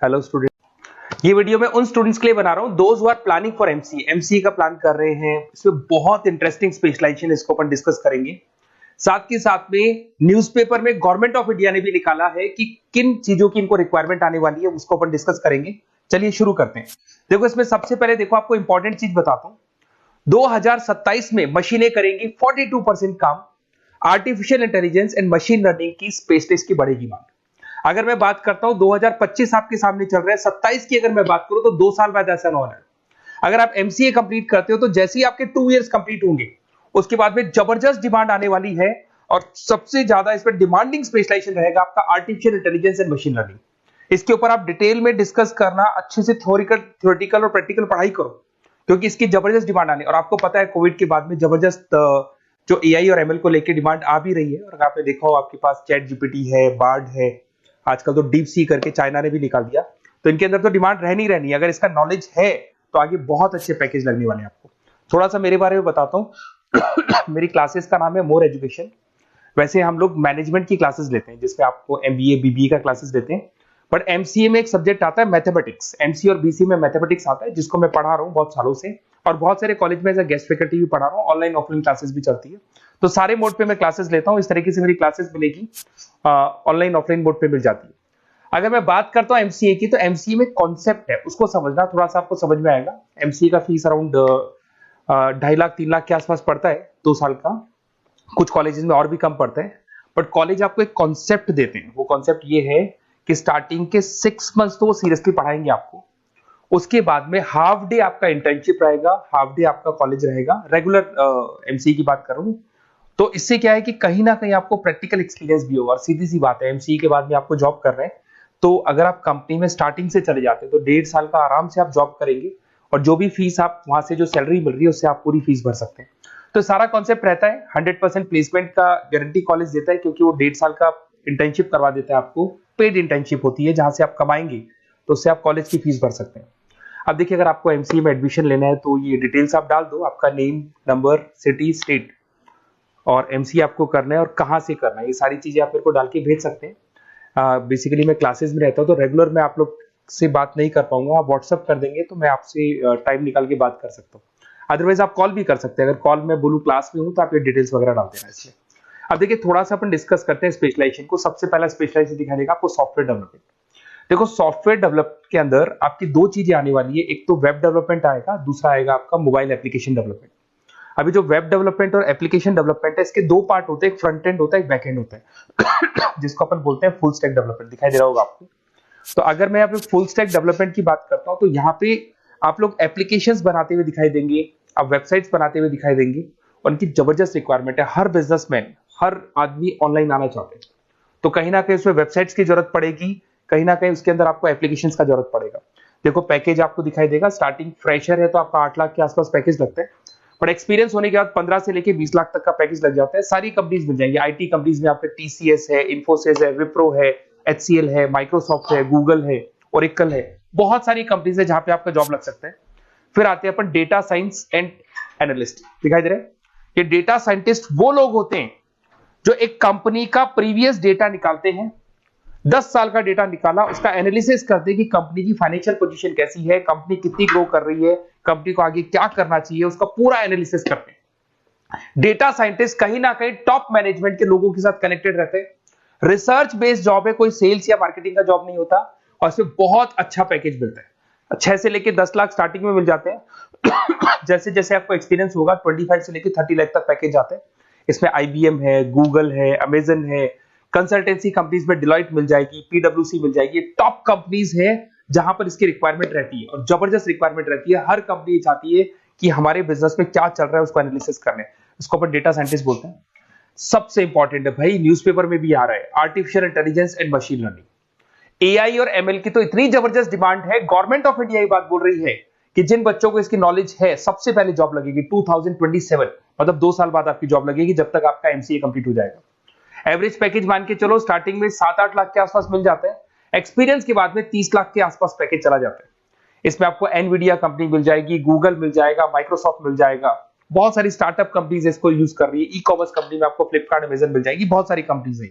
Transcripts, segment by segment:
Hello student. ये video मैं उन स्टूडेंट्स के लिए बना रहा हूं those who are planning for MCA का प्लान कर रहे हैं। इसमें बहुत इंटरेस्टिंग स्पेशलाइजेशन इसको अपन डिस्कस करेंगे। साथ के साथ में न्यूज़पेपर में गवर्नमेंट ऑफ इंडिया ने भी निकाला है कि किन चीजों की इनको रिक्वायरमेंट आने वाली है, उसको अपन डिस्कस करेंगे। चलिए शुरू करते हैं। देखो इसमें सबसे पहले देखो आपको इंपॉर्टेंट चीज बताता हूं। 2027 में मशीनें करेंगी 42% काम। Artificial intelligence and machine learning की स्पेशलिस्ट की बढ़ेगी मांग। अगर मैं बात करता हूं 2025 आपके सामने चल रहा है, 27 की अगर मैं बात करूं तो 2 साल बाद ऐसा होना है। अगर आप एमसीए कंप्लीट करते हो तो जैसे ही आपके 2 इयर्स कंप्लीट होंगे उसके बाद में जबरदस्त डिमांड आने वाली है और सबसे ज्यादा इस पर डिमांडिंग स्पेशलाइजेशन रहेगा आपका artificial intelligence and machine learning. इसके ऊपर आप डिटेल में डिस्कस करना, अच्छे से थ्योरेटिकल और प्रैक्टिकल पढ़ाई करो क्योंकि इसकी जबरदस्त डिमांड आने। और आपको पता है कोविड के बाद में जबरदस्त जो एआई और एमएल को लेकर डिमांड आ भी रही है। और आपने देखा हो आपके पास चैट जीपीटी है, बार्ड है, आजकल तो डीप सी करके चाइना ने भी निकाल दिया। तो इनके अंदर तो डिमांड रहनी रहनी है। अगर इसका नॉलेज है तो आगे बहुत अच्छे पैकेज लगने वाले हैं आपको। थोड़ा सा मेरे बारे में बताता हूँ। मेरी क्लासेस का नाम है मोर एजुकेशन। वैसे हम लोग मैनेजमेंट की क्लासेस लेते हैं जिसमें आपको एमबीए बीबीए का क्लासेस देते हैं। बट एमसीए में एक सब्जेक्ट आता है मैथमेटिक्स। एमसीए और बीसीए में मैथमेटिक्स आता है जिसको मैं पढ़ा रहा हूँ बहुत सालों से और बहुत सारे कॉलेज में एज अ गेस्ट फैकल्टी भी पढ़ा रहा हूँ। ऑनलाइन ऑफलाइन क्लासेस भी चलती है। तो सारे मोड पे मैं क्लासेस लेता हूँ। इस तरीके से मेरी क्लासेस मिलेगी, ऑनलाइन ऑफलाइन मोड पे मिल जाती है। अगर मैं बात करता हूं एमसीए की तो एमसीए में कॉन्सेप्ट है उसको समझना, थोड़ा सा आपको समझ में आएगा। एमसीए का फीस अराउंड 2.5 लाख 3 लाख के आसपास पड़ता है 2 साल का। कुछ कॉलेजेस में और भी कम पड़ता है। बट कॉलेज आपको एक कॉन्सेप्ट देते हैं। वो कॉन्सेप्ट ये है कि स्टार्टिंग के 6 मंथ्स तो वो सीरियसली पढ़ाएंगे आपको। उसके बाद में हाफ डे आपका इंटर्नशिप रहेगा, हाफ डे आपका कॉलेज रहेगा। रेगुलर एमसीए की बात करूं तो इससे क्या है कि कहीं ना कहीं आपको प्रैक्टिकल एक्सपीरियंस भी होगा। और सीधी सी बात है एमसीए के बाद में आपको जॉब कर रहे हैं तो अगर आप कंपनी में स्टार्टिंग से चले जाते हैं तो 1.5 साल का आराम से आप जॉब करेंगे और जो भी फीस आप वहां से जो सैलरी मिल रही है उससे आप पूरी फीस भर सकते हैं। तो सारा कॉन्सेप्ट रहता है 100% प्लेसमेंट का गारंटी कॉलेज देता है क्योंकि वो 1.5 साल का इंटर्नशिप करवा देता है आपको। पेड इंटर्नशिप होती है जहां से आप कमाएंगे तो उससे आप कॉलेज की फीस भर सकते हैं। अब देखिए अगर आपको एमसीए में एडमिशन लेना है तो ये डिटेल्स आप डाल दो, आपका नेम, नंबर, सिटी, स्टेट और एमसीए आपको करना है और कहाँ से करना है। ये सारी चीजें आप मेरे को डाल के भेज सकते हैं। बेसिकली मैं क्लासेस में रहता हूँ तो रेगुलर मैं आप लोग से बात नहीं कर पाऊंगा। आप व्हाट्सअप कर देंगे तो मैं आपसे टाइम निकाल के बात कर सकता हूँ। अदरवाइज आप कॉल भी कर सकते हैं। अगर कॉल में बोलूँ क्लास में हूँ तो आप ये डिटेल्स वगैरह डाल देना इसमें। अब देखिए थोड़ा सा अपन डिस्कस करते हैं स्पेशलाइजेशन को। सबसे पहला स्पेशलाइजेशन दिखाई देगा आपको सॉफ्टवेयर डेवलपमेंट। देखो सॉफ्टवेयर डेवलप के अंदर आपकी 2 चीजें आने वाली है। एक तो वेब डेवलपमेंट आएगा, दूसरा आएगा आपका मोबाइल एप्लीकेशन डेवलपमेंट। अभी जो वेब डेवलपमेंट और एप्लीकेशन डेवलपमेंट है इसके 2 पार्ट होते हैं, एक फ्रंट एंड होता है, एक बैक एंड होता है जिसको अपन बोलते हैं फुल स्टैक डेवलपमेंट। दिखाई दे रहा होगा आपको। तो अगर मैं यहाँ पे फुल स्टैक डेवलपमेंट की बात करता हूँ तो यहाँ पे आप लोग एप्लीकेशंस बनाते हुए दिखाई देंगे, आप वेबसाइट्स बनाते हुए दिखाई देंगे। उनकी जबरदस्त रिक्वायरमेंट है। हर बिजनेसमैन, हर आदमी ऑनलाइन आना चाहते हैं तो कहीं ना कहीं उसमें वेबसाइट्स की जरूरत पड़ेगी, कहीं ना कहीं उसके अंदर आपको एप्लीकेशंस का जरूरत पड़ेगा। देखो पैकेज आपको दिखाई देगा, स्टार्टिंग फ्रेशर है तो आपका 8 लाख के आसपास पैकेज लगता है। बट एक्सपीरियंस होने के बाद 15 से लेके 20 लाख तक का पैकेज लग जाता है। सारी कंपनीज मिल जाएंगी। आईटी कंपनीज में आपके टीसीएस है, इन्फोसिस है, विप्रो है, एचसीएल है, माइक्रोसॉफ्ट है, गूगल है, ओरेकल है। बहुत सारी कंपनीज है जहां पे आपका जॉब लग सकता है। फिर आते हैं अपन डेटा साइंस एंड एनालिस्ट। दिखाई दे रहा है? ये डेटा साइंटिस्ट वो लोग होते हैं जो एक कंपनी का प्रीवियस डेटा निकालते हैं। 10 साल का डेटा निकाला, उसका एनालिसिस करते हैं कि कंपनी की फाइनेंशियल पोजीशन कैसी है, कंपनी कितनी ग्रो कर रही है, कंपनी को आगे क्या करना चाहिए, उसका पूरा एनालिसिस करते हैं। डेटा साइंटिस्ट कहीं ना कहीं टॉप मैनेजमेंट के लोगों के साथ कनेक्टेड रहते हैं। रिसर्च बेस्ड जॉब है, कोई सेल्स या मार्केटिंग का जॉब नहीं होता और इसमें बहुत अच्छा पैकेज मिलता है। 6 से लेके 10 लाख स्टार्टिंग में मिल जाते हैं। जैसे जैसे आपको एक्सपीरियंस होगा 25 से लेके 30 लाख तक पैकेज आते हैं। इसमें आईबीएम है, गूगल है, अमेजन है, कंसल्टेंसी कंपनीज में डिलॉयट मिल जाएगी, पीडब्ल्यूसी मिल जाएगी। टॉप कंपनीज है जहां पर इसकी रिक्वायरमेंट रहती है और जबरदस्त रिक्वायरमेंट रहती है। हर कंपनी चाहती है कि हमारे बिजनेस में क्या चल रहा है उसको एनालिसिस करने। इसको अपन डेटा साइंटिस्ट बोलते हैं। सबसे इंपॉर्टेंट है भाई, न्यूज़पेपर में भी आ रहा है, artificial intelligence and machine learning. AI और एमएल की तो इतनी जबरदस्त डिमांड है। गवर्नमेंट ऑफ इंडिया ये बात बोल रही है कि जिन बच्चों को इसकी नॉलेज है सबसे पहले जॉब लगेगी 2027, मतलब 2 साल बाद आपकी जॉब लगेगी जब तक आपका एमसीए कंप्लीट हो जाएगा। एवरेज पैकेज मान के चलो स्टार्टिंग में 7-8 लाख के आसपास मिल जाते हैं। एक्सपीरियंस के बाद में 30 लाख के आसपास पैकेज चला जाता है। इसमें आपको एनवीडिया कंपनी मिल जाएगी, गूगल मिल जाएगा, माइक्रोसॉफ्ट मिल जाएगा। बहुत सारी स्टार्टअप कंपनीज इसको यूज कर रही है। ई कॉमर्स कंपनी में आपको फ्लिपकार्ट, अमेजन मिल जाएगी। बहुत सारी कंपनीज है।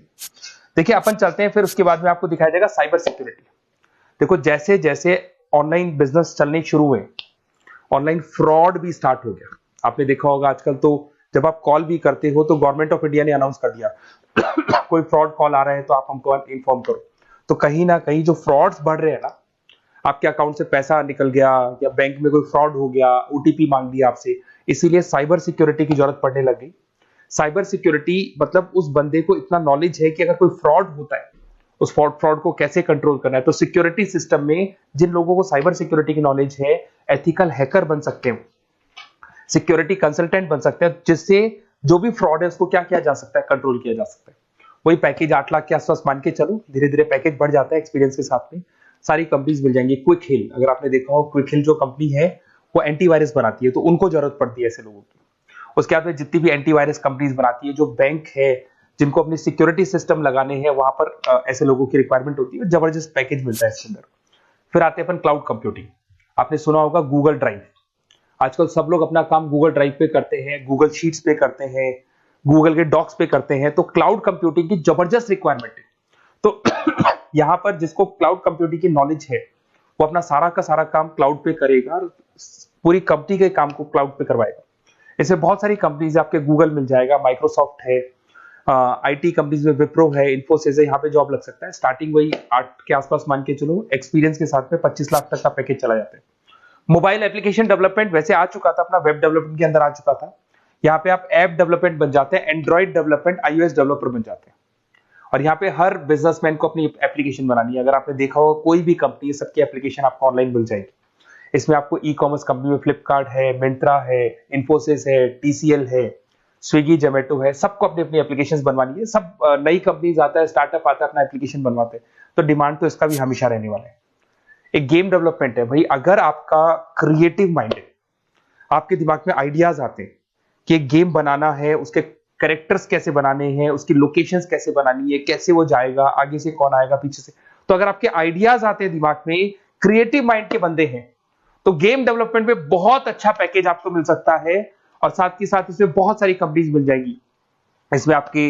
देखिए अपन चलते हैं, फिर उसके बाद में आपको दिखाई देगा साइबर सिक्योरिटी। देखो जैसे जैसे ऑनलाइन बिजनेस चलने शुरू हुए, ऑनलाइन फ्रॉड भी स्टार्ट हो गया। आपने देखा होगा आजकल तो जब आप कॉल भी करते हो तो गवर्नमेंट ऑफ इंडिया ने अनाउंस कर दिया कोई फ्रॉड कॉल आ रहा है तो आप हमको इन्फॉर्म करो। तो कहीं ना कहीं जो फ्रॉड्स बढ़ रहे हैं ना, आपके अकाउंट से पैसा निकल गया या बैंक में कोई फ्रॉड हो गया, ओटीपी मांग लिया आपसे, इसीलिए साइबर सिक्योरिटी की जरूरत पड़ने लग गई। साइबर सिक्योरिटी मतलब उस बंदे को इतना नॉलेज है कि अगर कोई फ्रॉड होता है, उस फ्रॉड को कैसे कंट्रोल करना है। तो सिक्योरिटी सिस्टम में जिन लोगों को साइबर सिक्योरिटी की नॉलेज है, एथिकल हैकर बन सकते हैं, सिक्योरिटी कंसल्टेंट बन सकते हैं, जिससे जो भी फ्रॉड है उसको क्या किया जा सकता है, कंट्रोल किया जा सकता है। वही पैकेज 8 लाख के आसपास मान के चलो, धीरे धीरे पैकेज बढ़ जाता है एक्सपीरियंस के साथ में। सारी कंपनीज मिल जाएंगी। क्विक हिल, अगर आपने देखा हो, क्विक हिल जो कंपनी है वो एंटीवायरस बनाती है, तो उनको जरूरत पड़ती है ऐसे लोगों की। उसके बाद में जितनी भी एंटीवायरस कंपनीज बनाती है, जो बैंक है जिनको अपनी सिक्योरिटी सिस्टम लगाने हैं, वहां पर ऐसे लोगों की रिक्वायरमेंट होती है। जबरदस्त पैकेज मिलता है इसके अंदर। फिर आते हैं अपन क्लाउड कंप्यूटिंग। आपने सुना होगा गूगल ड्राइव। आजकल सब लोग अपना काम गूगल ड्राइव पे करते हैं, गूगल शीट्स पे करते हैं, गूगल के डॉक्स पे करते हैं। तो क्लाउड कंप्यूटिंग की जबरदस्त रिक्वायरमेंट है। तो यहां पर जिसको क्लाउड कंप्यूटिंग की नॉलेज है, वो अपना सारा का सारा काम क्लाउड पे करेगा और पूरी कंपनी के काम को क्लाउड पे करवाएगा। इसमें बहुत सारी कंपनीज है, आपके गूगल मिल जाएगा, माइक्रोसॉफ्ट है, आईटी कंपनीज में विप्रो है, इन्फोसिस है, यहाँ पे जॉब लग सकता है। स्टार्टिंग वही 8 के आसपास मान के चलो, एक्सपीरियंस के साथ में 25 लाख तक का पैकेज चला जाता है। मोबाइल एप्लीकेशन डेवलपमेंट वैसे आ चुका था, अपना वेब डेवलपमेंट के अंदर आ चुका था। यहाँ पे आप ऐप डेवलपमेंट बन जाते हैं, एंड्रॉइड डेवलपमेंट, आईओएस डेवलपर बन जाते हैं। और यहाँ पे हर बिजनेसमैन को अपनी एप्लीकेशन बनानी है। अगर आपने देखा हो कोई भी कंपनी है, सबकी एप्लीकेशन आपको ऑनलाइन मिल जाएगी। इसमें आपको ई कॉमर्स कंपनी में फ्लिपकार्ट है, मिंत्रा है, इन्फोसिस है, टीसीएल है, स्विगी, जोमेटो है, सबको अपनी अपनी एप्लीकेशन बनवानी है। सब नई कंपनीज आता है, स्टार्टअप आता है, अपना एप्लीकेशन बनवाते हैं। तो डिमांड तो इसका भी हमेशा रहने वाला है। एक गेम डेवलपमेंट है भाई, अगर आपका क्रिएटिव माइंड है, आपके दिमाग में आइडियाज आते हैं कि एक गेम बनाना है, उसके कैरेक्टर्स कैसे बनाने हैं, उसकी लोकेशंस कैसे बनानी है, कैसे वो जाएगा, आगे से कौन आएगा, पीछे से, तो अगर आपके आइडियाज आते हैं दिमाग में, क्रिएटिव माइंड के बंदे हैं, तो गेम डेवलपमेंट में बहुत अच्छा पैकेज आपको मिल सकता है। और साथ ही साथ इसमें बहुत सारी कंपनीज मिल जाएगी। इसमें आपकी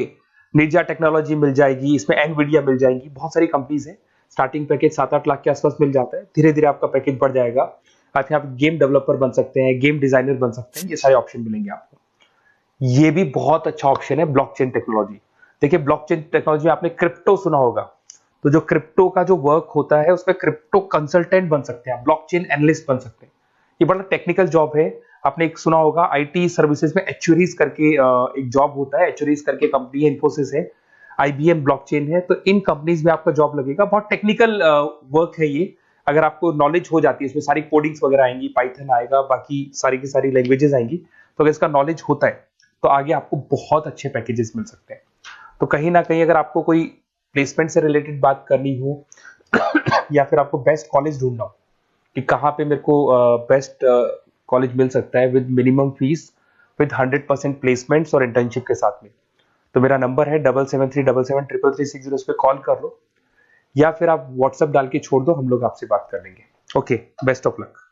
निंजा टेक्नोलॉजी मिल जाएगी, इसमें एनवीडिया मिल जाएगी, बहुत सारी कंपनीज है। स्टार्टिंग पैकेज 7-8 लाख के आसपास मिल जाता है। धीरे धीरे आपका पैकेज बढ़ जाएगा। आप गेम डेवलपर बन सकते हैं, गेम डिजाइनर बन सकते हैं, ये सारे ऑप्शन मिलेंगे आपको। ये भी बहुत अच्छा ऑप्शन है ब्लॉकचेन टेक्नोलॉजी। देखिए ब्लॉकचेन टेक्नोलॉजी आपने क्रिप्टो सुना होगा, तो जो क्रिप्टो का जो वर्क होता है उसमें क्रिप्टो कंसल्टेंट बन सकते हैं, ब्लॉकचेन एनालिस्ट बन सकते हैं। ये बड़ा टेक्निकल जॉब है। आपने एक सुना होगा आईटी सर्विसेज में एक्चुअरीज करके एक जॉब होता है, एक्चुअरीज करके कंपनी है, इन्फोसिस है, आईबीएम ब्लॉकचेन है। तो इन कंपनीज में आपका जॉब लगेगा। बहुत टेक्निकल वर्क है ये। अगर आपको नॉलेज हो जाती है, इसमें सारी कोडिंग्स वगैरह आएंगी, पाइथन आएगा, बाकी सारी की सारी लैंग्वेजेस आएंगी। तो अगर इसका नॉलेज होता है तो आगे आपको बहुत अच्छे पैकेजेस मिल सकते हैं। तो कहीं ना कहीं अगर आपको कोई प्लेसमेंट से रिलेटेड बात करनी हो या फिर आपको बेस्ट कॉलेज ढूंढना हो कि कहाँ पे मेरे को बेस्ट कॉलेज मिल सकता है with minimum fees, with 100% placements और इंटर्नशिप के साथ में, तो मेरा नंबर है 7737733360। इस पे कॉल कर लो या फिर आप व्हाट्सएप डाल के छोड़ दो, हम लोग आपसे बात कर लेंगे। Okay, best of luck.